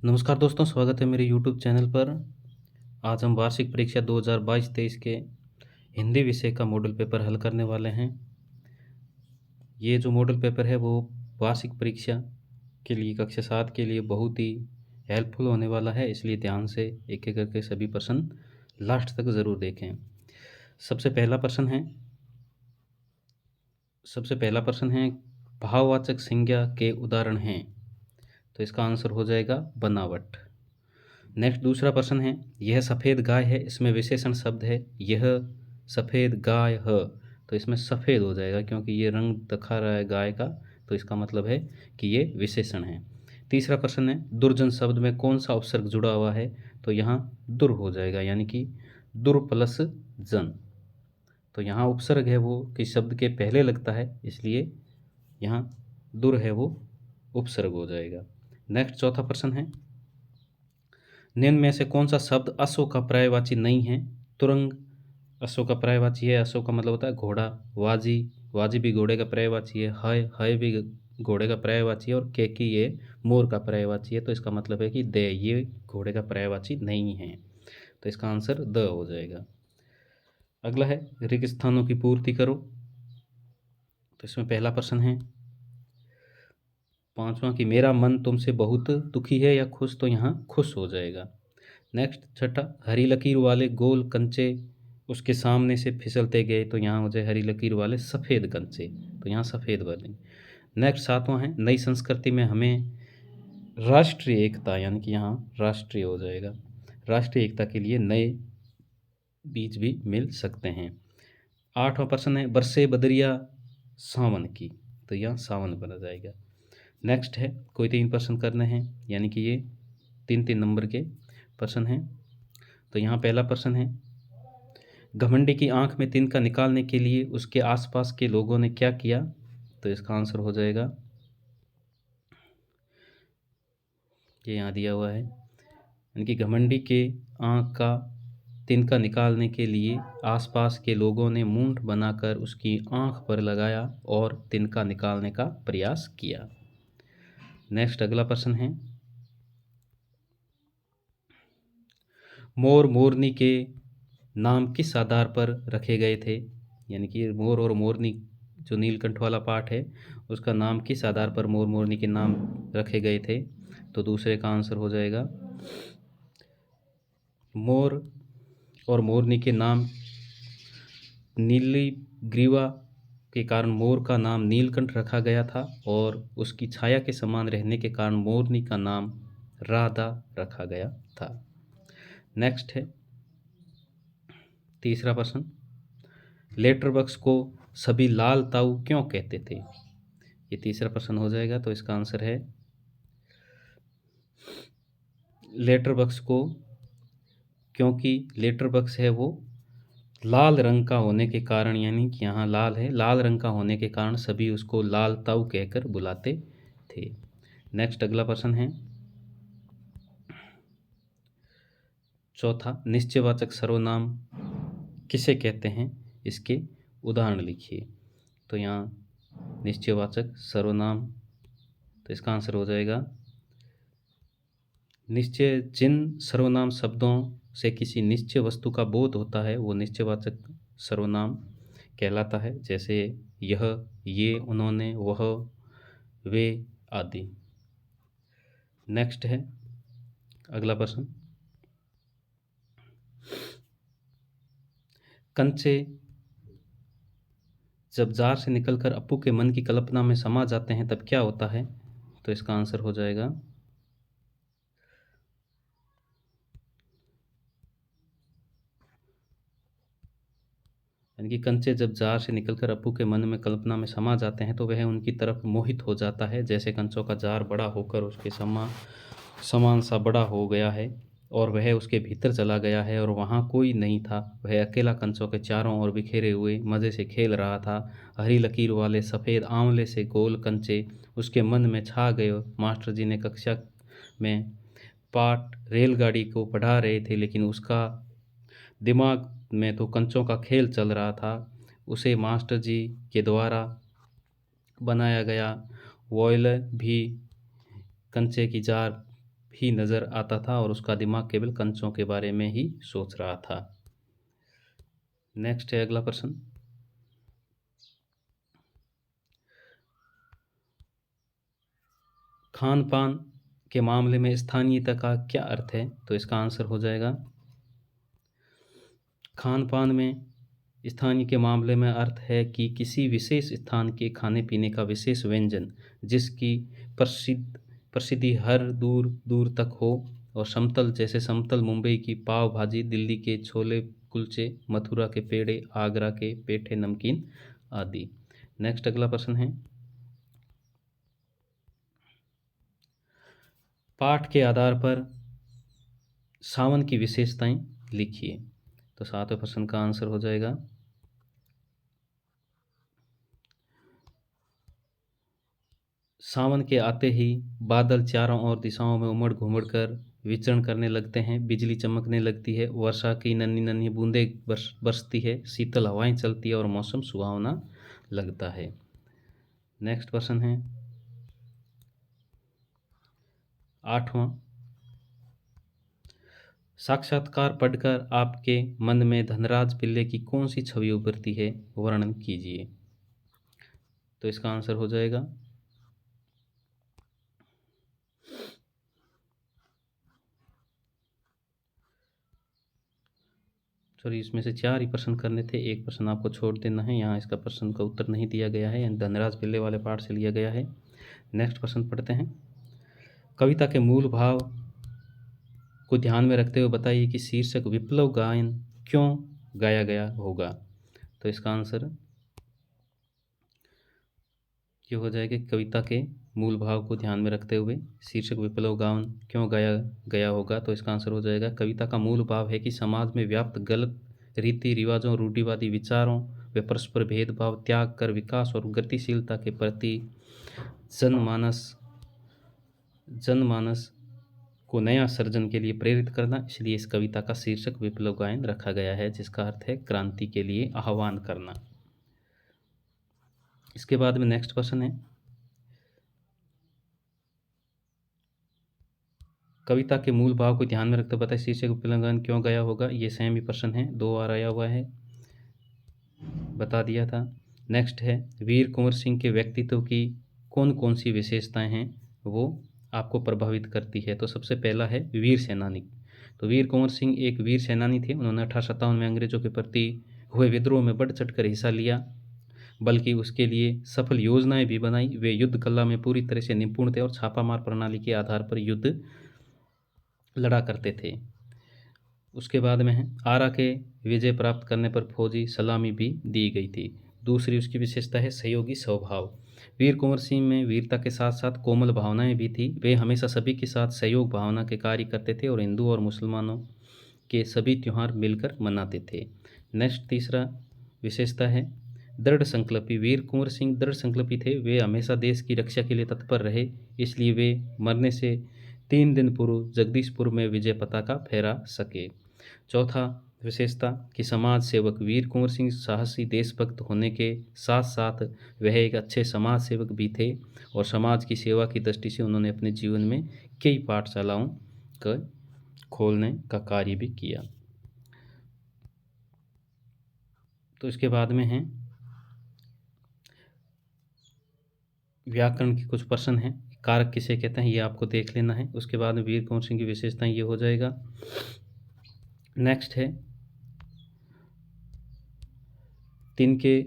नमस्कार दोस्तों, स्वागत है मेरे यूट्यूब चैनल पर। आज हम वार्षिक परीक्षा 2022-23 के हिंदी विषय का मॉडल पेपर हल करने वाले हैं। ये जो मॉडल पेपर है वो वार्षिक परीक्षा के लिए कक्षा 7 के लिए बहुत ही हेल्पफुल होने वाला है, इसलिए ध्यान से एक-एक करके सभी प्रश्न लास्ट तक ज़रूर देखें। सबसे पहला प्रश्न है सबसे पहला प्रश्न है भाववाचक संज्ञा के उदाहरण हैं, तो इसका आंसर हो जाएगा बनावट। नेक्स्ट दूसरा प्रश्न है यह सफ़ेद गाय है, इसमें विशेषण शब्द है यह सफ़ेद गाय है, तो इसमें सफ़ेद हो जाएगा क्योंकि ये रंग दिखा रहा है गाय का, तो इसका मतलब है कि ये विशेषण है। तीसरा प्रश्न है दुर्जन शब्द में कौन सा उपसर्ग जुड़ा हुआ है, तो यहाँ दुर हो जाएगा, यानी कि दुर प्लस जन। तो यहाँ उपसर्ग है वो किस शब्द के पहले लगता है, इसलिए यहाँ दुर है वो उपसर्ग हो जाएगा। नेक्स्ट चौथा प्रश्न है निम्न में से कौन सा शब्द अश्व का पर्यायवाची नहीं है। तुरंग अश्व का पर्यायवाची है, अश्व का मतलब होता है घोड़ा। वाजी, वाजी भी घोड़े का पर्यायवाची है। हय भी घोड़े का पर्यायवाची है। और केकी ये मोर का पर्यायवाची है, तो इसका मतलब है कि दे ये घोड़े का पर्यायवाची नहीं है, तो इसका आंसर द हो जाएगा। अगला है रिक्त स्थानों की पूर्ति करो, तो इसमें पहला प्रश्न है पांचवा कि मेरा मन तुमसे बहुत दुखी है या खुश, तो यहाँ खुश हो जाएगा। नेक्स्ट छठा हरी लकीर वाले गोल कंचे उसके सामने से फिसलते गए, तो यहाँ हो जाए हरी लकीर वाले सफ़ेद कंचे, तो यहाँ सफ़ेद वाले। नेक्स्ट सातवां है नई संस्कृति में हमें राष्ट्रीय एकता, यानी कि यहाँ राष्ट्रीय हो जाएगा। राष्ट्रीय एकता के लिए नए बीज भी मिल सकते हैं। आठवां प्रश्न है बरसे बदरिया सावन की, तो यहाँ सावन बना जाएगा। नेक्स्ट है कोई 3 प्रश्न करने हैं, यानी कि ये 3-3 नंबर के प्रश्न हैं। तो यहाँ पहला प्रश्न है घमंडी की आंख में तिनका निकालने के लिए उसके आसपास के लोगों ने क्या किया, तो इसका आंसर हो जाएगा ये यहाँ दिया हुआ है, यानी कि घमंडी के आंख का तिनका निकालने के लिए आसपास के लोगों ने मूंठ बनाकर उसकी आंख पर लगाया और तिनका निकालने का प्रयास किया। नेक्स्ट अगला प्रश्न है मोर मोरनी के नाम किस आधार पर रखे गए थे, यानी कि मोर और मोरनी जो नीलकंठ वाला पाठ है उसका नाम किस आधार पर मोर मोरनी के नाम रखे गए थे, तो दूसरे का आंसर हो जाएगा मोर और मोरनी के नाम नीली ग्रीवा के कारण मोर का नाम नीलकंठ रखा गया था और उसकी छाया के समान रहने के कारण मोरनी का नाम राधा रखा गया था। नेक्स्ट है तीसरा प्रश्न लेटर बॉक्स को सभी लाल ताऊ क्यों कहते थे, ये तीसरा प्रश्न हो जाएगा, तो इसका आंसर है लेटर बॉक्स को, क्योंकि लेटर बॉक्स है वो लाल रंग का होने के कारण, यानी कि यहाँ लाल है, लाल रंग का होने के कारण सभी उसको लाल ताऊ कहकर बुलाते थे। नेक्स्ट अगला प्रश्न है चौथा निश्चयवाचक सर्वनाम किसे कहते हैं, इसके उदाहरण लिखिए। तो यहाँ निश्चयवाचक सर्वनाम, तो इसका आंसर हो जाएगा निश्चय जिन सर्वनाम शब्दों से किसी निश्चय वस्तु का बोध होता है वो निश्चयवाचक सर्वनाम कहलाता है, जैसे यह, ये, उन्होंने, वह, वे आदि। नेक्स्ट है अगला प्रश्न कंचे जब जार से निकलकर अप्पू के मन की कल्पना में समा जाते हैं तब क्या होता है, तो इसका आंसर हो जाएगा यानी कि कंचे जब जार से निकलकर अप्पू के मन में कल्पना में समा जाते हैं तो वह उनकी तरफ मोहित हो जाता है, जैसे कंचों का जार बड़ा होकर उसके समान सा बड़ा हो गया है और वह उसके भीतर चला गया है और वहाँ कोई नहीं था, वह अकेला कंचों के चारों ओर बिखेरे हुए मज़े से खेल रहा था। हरी लकीर वाले सफ़ेद आंवले से गोल कंचे उसके मन में छा गए। मास्टर जी ने कक्षा में पाठ रेलगाड़ी को पढ़ा रहे थे, लेकिन उसका दिमाग में तो कंचों का खेल चल रहा था। उसे मास्टर जी के द्वारा बनाया गया वॉयलर भी कंचे की जार ही नज़र आता था और उसका दिमाग केवल कंचों के बारे में ही सोच रहा था। नेक्स्ट है अगला प्रश्न। खान पान के मामले में स्थानीयता का क्या अर्थ है? तो इसका आंसर हो जाएगा, खान पान में स्थानीय के मामले में अर्थ है कि किसी विशेष स्थान के खाने पीने का विशेष व्यंजन जिसकी प्रसिद्धि हर दूर दूर तक हो, और समतल जैसे समतल मुंबई की पाव भाजी, दिल्ली के छोले कुलचे, मथुरा के पेड़े, आगरा के पेठे नमकीन आदि। नेक्स्ट अगला प्रश्न है, पाठ के आधार पर सावन की विशेषताएं लिखिए। तो 7वें प्रश्न का आंसर हो जाएगा, सावन के आते ही बादल चारों ओर दिशाओं में उमड़ घुमड़ कर विचरण करने लगते हैं, बिजली चमकने लगती है, वर्षा की नन्ही नन्ही बूंदें बरसती है, शीतल हवाएं चलती है और मौसम सुहावना लगता है। नेक्स्ट प्रश्न है 8वां, साक्षात्कार पढ़कर आपके मन में धनराज पिल्ले की कौन सी छवि उभरती है, वर्णन कीजिए। तो इसका आंसर हो जाएगा, सॉरी, इसमें से 4 ही प्रश्न करने थे, एक प्रश्न आपको छोड़ देना है, यहाँ इसका प्रश्न का उत्तर नहीं दिया गया है, यानी धनराज पिल्ले वाले पाठ से लिया गया है। नेक्स्ट प्रश्न पढ़ते हैं, कविता के मूल भाव को ध्यान में रखते हुए बताइए कि शीर्षक विप्लव गायन क्यों गाया गया होगा। तो इसका आंसर ये हो जाएगा, कविता के मूल भाव को ध्यान में रखते हुए शीर्षक विप्लव गायन क्यों गाया गया होगा। तो इसका आंसर हो जाएगा, कविता का मूल भाव है कि समाज में व्याप्त गलत रीति रिवाजों, रूढ़िवादी विचारों व परस्पर भेदभाव त्याग कर विकास और गतिशीलता के प्रति जनमानस को नया सर्जन के लिए प्रेरित करना। इसलिए इस कविता का शीर्षक विप्लव गायन रखा गया है, जिसका अर्थ है क्रांति के लिए आह्वान करना। इसके बाद में नेक्स्ट क्वेश्चन है, कविता के मूल भाव को ध्यान में रखते बताए शीर्षक विप्लव गायन क्यों गाया होगा। ये सेम ही प्रश्न है, 2 बार आया हुआ है, बता दिया था। नेक्स्ट है, वीर कुंवर सिंह के व्यक्तित्व की कौन कौन सी विशेषताएं हैं वो आपको प्रभावित करती है। तो सबसे पहला है वीर सेनानी। तो वीर कुंवर सिंह एक वीर सेनानी थे। उन्होंने 1857 में अंग्रेजों के प्रति हुए विद्रोह में बढ़ चढ़ कर हिस्सा लिया, बल्कि उसके लिए सफल योजनाएं भी बनाई। वे युद्ध कला में पूरी तरह से निपुण थे और छापामार प्रणाली के आधार पर युद्ध लड़ा करते थे। उसके बाद में है, आरा के विजय प्राप्त करने पर फौजी सलामी भी दी गई थी। दूसरी उसकी विशेषता है सहयोगी स्वभाव। वीर कुंवर सिंह में वीरता के साथ साथ कोमल भावनाएं भी थी। वे हमेशा सभी के साथ सहयोग भावना के कार्य करते थे और हिंदू और मुसलमानों के सभी त्यौहार मिलकर मनाते थे। नेक्स्ट तीसरा विशेषता है दृढ़ संकल्पी। वीर कुंवर सिंह दृढ़ संकल्पी थे। वे हमेशा देश की रक्षा के लिए तत्पर रहे, इसलिए वे मरने से 3 दिन पूर्व जगदीशपुर में विजय पताका फहरा सके। चौथा विशेषता कि समाज सेवक। वीर कुंवर सिंह साहसी देशभक्त होने के साथ साथ वह एक अच्छे समाज सेवक भी थे और समाज की सेवा की दृष्टि से उन्होंने अपने जीवन में कई पाठशालाओं का खोलने का कार्य भी किया। तो इसके बाद में है व्याकरण के कुछ प्रश्न हैं, कारक किसे कहते हैं ये आपको देख लेना है। उसके बाद में वीर कुंवर सिंह की विशेषताएं ये हो जाएगा। नेक्स्ट है, तिनके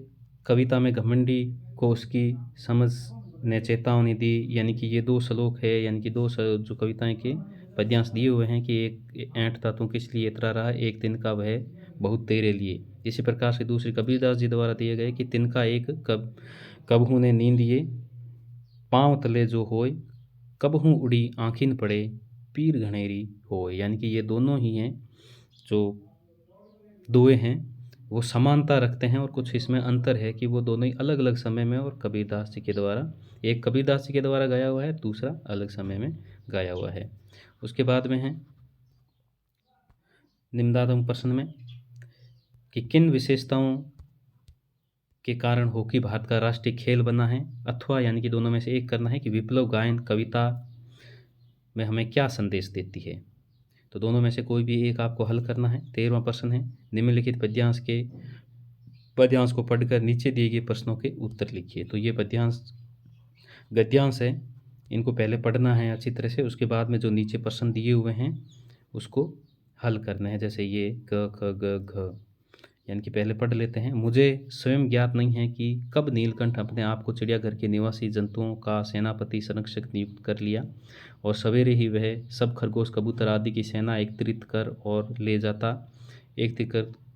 कविता में घमंडी को उसकी समझ ने चेतावनी दी, यानी कि ये 2 श्लोक है, यानी कि 2 जो कविताएं के पद्यांश दिए हुए हैं कि एक ऐंठता तू किस लिए इतरा रहा, एक तिनका वह बहुत तेरे लिए। इसी प्रकार से दूसरी कबीरदास जी द्वारा दिए गए कि तिनका एक कबहू ने नींद लिए पाँव तले जो होए, कबहू उड़ी आँखिन पड़े पीर घनेरी होए। यानी कि ये दोनों ही हैं जो दुए हैं वो समानता रखते हैं और कुछ इसमें अंतर है कि वो दोनों ही अलग अलग समय में और कबीरदास जी के द्वारा, एक कबीरदास जी के द्वारा गाया हुआ है, दूसरा अलग समय में गाया हुआ है। उसके बाद में है निम्नातम प्रश्न में कि किन विशेषताओं के कारण हॉकी भारत का राष्ट्रीय खेल बना है, अथवा यानी कि दोनों में से एक करना है कि विप्लव गायन कविता में हमें क्या संदेश देती है। तो दोनों में से कोई भी एक आपको हल करना है। 13वां प्रश्न है, निम्नलिखित पद्यांश को पढ़कर नीचे दिए गए प्रश्नों के उत्तर लिखिए। तो ये गद्यांश है, इनको पहले पढ़ना है अच्छी तरह से, उसके बाद में जो नीचे प्रश्न दिए हुए हैं उसको हल करना है। जैसे ये क ख ग घ, यानी कि पहले पढ़ लेते हैं। मुझे स्वयं ज्ञात नहीं है कि कब नीलकंठ अपने आप को चिड़ियाघर के निवासी जंतुओं का सेनापति संरक्षक नियुक्त कर लिया और सवेरे ही वह सब खरगोश कबूतर आदि की सेना एकत्रित कर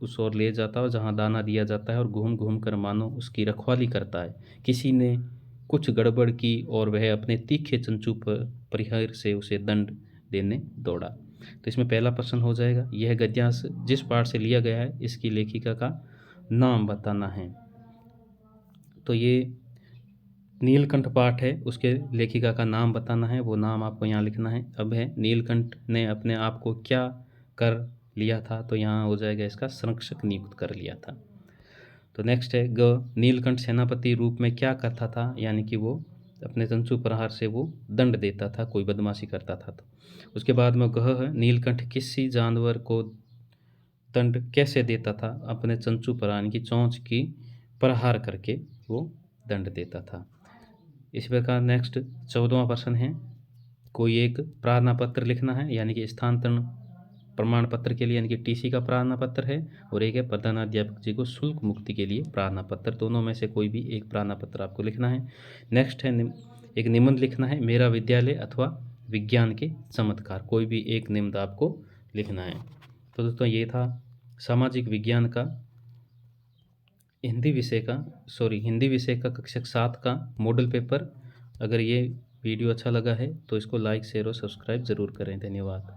उस ओर ले जाता और जहाँ दाना दिया जाता है और घूम घूम कर मानो उसकी रखवाली करता है। किसी ने कुछ गड़बड़ की और वह अपने तीखे चंचू पर परिहार से उसे दंड देने दौड़ा। तो इसमें पहला प्रश्न हो जाएगा, यह गद्यांश जिस पाठ से लिया गया है इसकी लेखिका का नाम बताना है। तो ये नीलकंठ पाठ है, उसके लेखिका का नाम बताना है, वो नाम आपको यहाँ लिखना है। अब है नीलकंठ ने अपने आप को क्या कर लिया था, तो यहाँ हो जाएगा इसका संरक्षक नियुक्त कर लिया था। तो नेक्स्ट है ग, नीलकंठ सेनापति रूप में क्या करता था, यानी कि वो अपने चंचू प्रहार से वो दंड देता था, कोई बदमाशी करता था। तो उसके बाद में गह है, नीलकंठ किसी जानवर को दंड कैसे देता था, अपने चंचू पर यानी कि चोंच की प्रहार करके वो दंड देता था। इसी प्रकार नेक्स्ट 14वां प्रश्न है, कोई एक प्रार्थना पत्र लिखना है, यानी कि स्थानांतरण प्रमाण पत्र के लिए, यानी कि टीसी का प्रार्थना पत्र है, और एक है प्रधानाध्यापक जी को शुल्क मुक्ति के लिए प्रार्थना पत्र। दोनों में से कोई भी एक प्रार्थना पत्र आपको लिखना है। नेक्स्ट है एक निबंध लिखना है, मेरा विद्यालय अथवा विज्ञान के चमत्कार, कोई भी एक निबंध आपको लिखना है। तो दोस्तों ये था सामाजिक विज्ञान का हिंदी विषय का कक्षा 7 का मॉडल पेपर। अगर ये वीडियो अच्छा लगा है तो इसको लाइक शेयर और सब्सक्राइब ज़रूर करें। धन्यवाद।